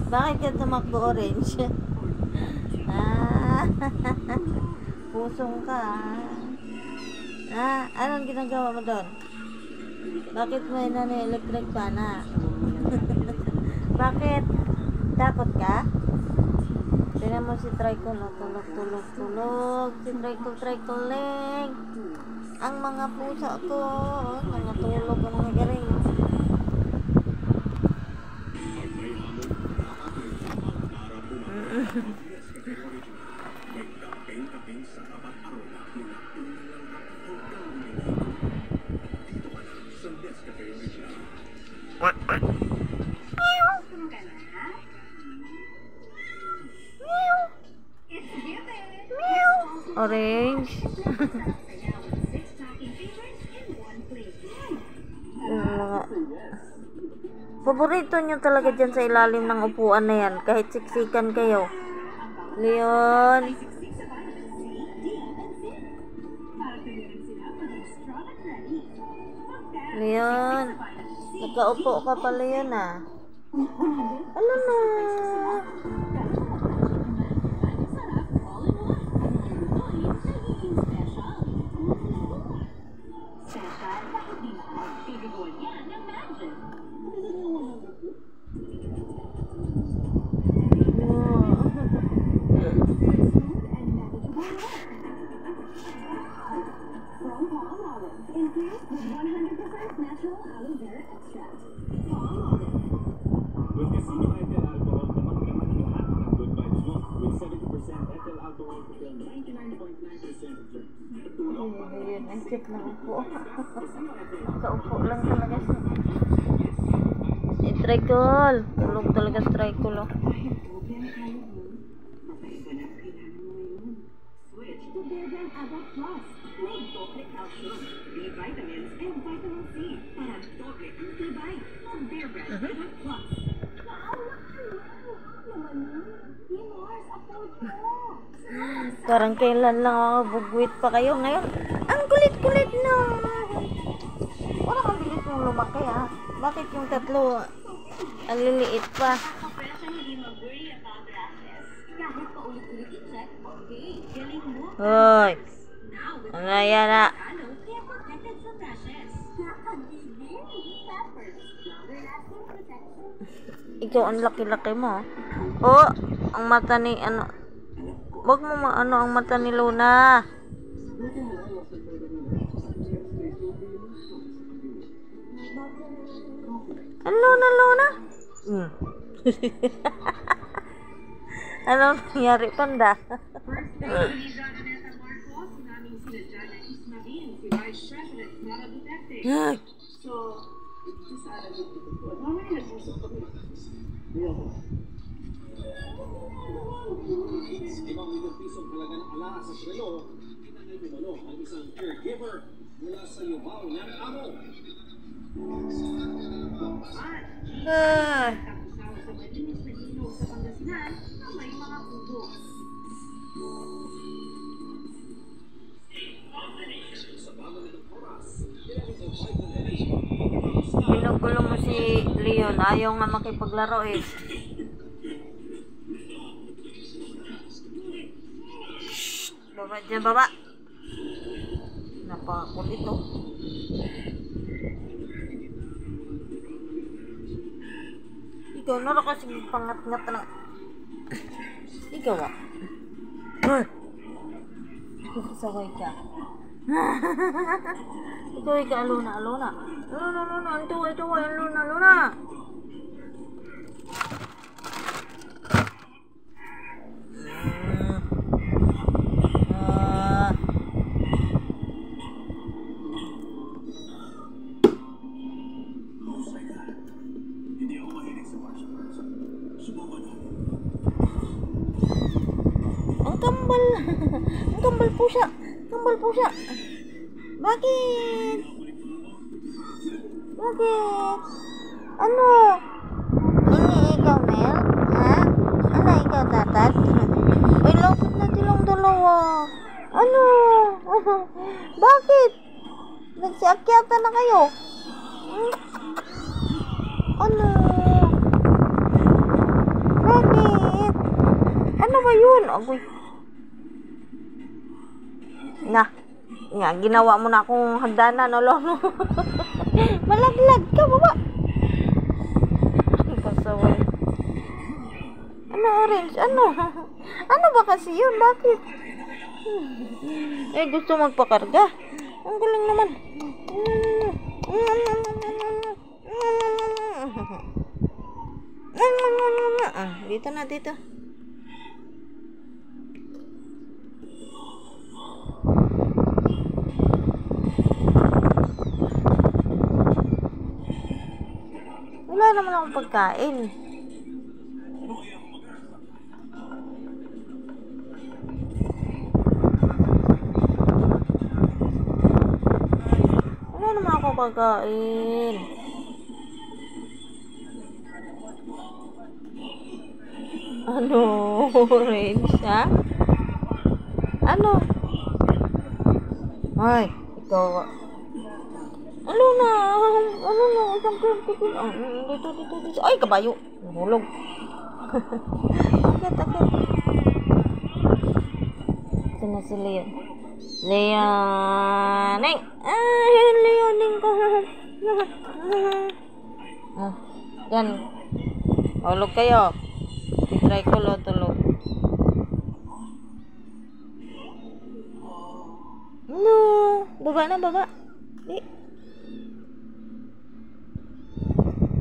Bakit ka tumakbo orange? Pusong ka. Anong ginagawa mo doon? Bakit mo electric pa na? Bakit? Takot ka? Tingnan mo si Tricolor. Tulog. Si Tricoleng. Ang mga pusa ko. Mga tulog ang mga garing. Orange. Paborito nyo talaga dyan sa ilalim ng upuan na yan. Kahit siksikan kayo. Leon. Leon. Nagkaupo ka pa, Leon, Ano na? With casino ethyl alcohol, naman ang lahat ng good vibes mo. With 70% ethyl alcohol to kill 99.9% of germs. Ayun, ang cute naman po. Kaupo lang talaga siya. Si Tricol. Tulog talaga si Tricol. Switch to Bearbrand Aba Plus. May doble calcium, B-vitamins, and vitamin C. Para doble ang tibay. Ang Bearbrand Aba Plus. Parang kailan lang ako bugwit pa kayo. Ngayon, ang kulit-kulit na. Parang ang bilis mong lumaki, Bakit yung tatlo, ang liliit pa? Hoy! Ano yan na? Ikaw ang laki-laki mo. Oh, ang mata ni wag mo ang mata ni Luna. Luna. Ano nangyari, Panda? Ibang milyong pisong halaga ng alahas sa relo, kinangay umano ang isang caregiver mula sa yumaw ng amo. Pinugulo mo si Leon. Ayaw nga makipaglaro Baba dyan, baba. Napakulit Ikaw, nara kasi pangat-ngat na. Ikaw Sakay ka. Ikaw, Luna. Luna, ito, Luna. Ang kambal po siya. Bakit? Ano? Ini ikaw, Mel? Ano, ikaw, tatat? Ay, lapit na silang dalawa. Ano? Bakit? Nagsiakyata na kayo? Ano? ba yun? Agoy. Na. Nga, ginawa mo na akong hagdanan, no? Malaglag ka, baba. Ang pasaway. Ano, orange? Ano? Ano ba kasi yun? Bakit? Gusto magpakarga. Ang galing naman. Dito na, dito. Wala naman akong pagkain. Wala naman akong pagkain. Ano? Orange, ha? Ano? Ay, ikaw. Ano na? Isang kipin. Dito. Ay, kabayo. Hulog. Agad. Ito na si Leon. Leoning. Ay, Leoning ko. Yan. Hulog kayo. Try ko tulog. No. Baba na, baba. Di.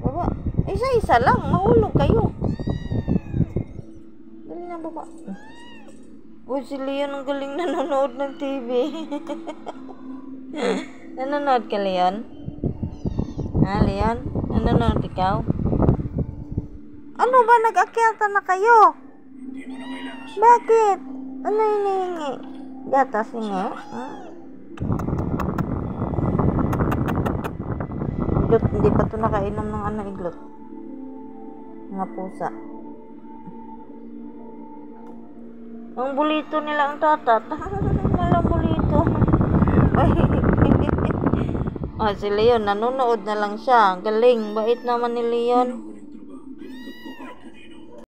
Baba. Isa-isa lang. Mahulog kayo. Dali na, baba. Uy, si Leon ang galing nanonood ng TV. Nanonood ka, Leon? Ha, Leon? Nanonood ikaw? Ano ba? Nag-akyata na kayo? Bakit? Ano hinihingi? Gatas hingi? Iglot, hindi pa ito nakainom ng iglot. Mga pusa. Ang bulito nila ang tatat. Walang bulito. Si Leon, nanonood na lang siya. Galing, bait naman ni Leon.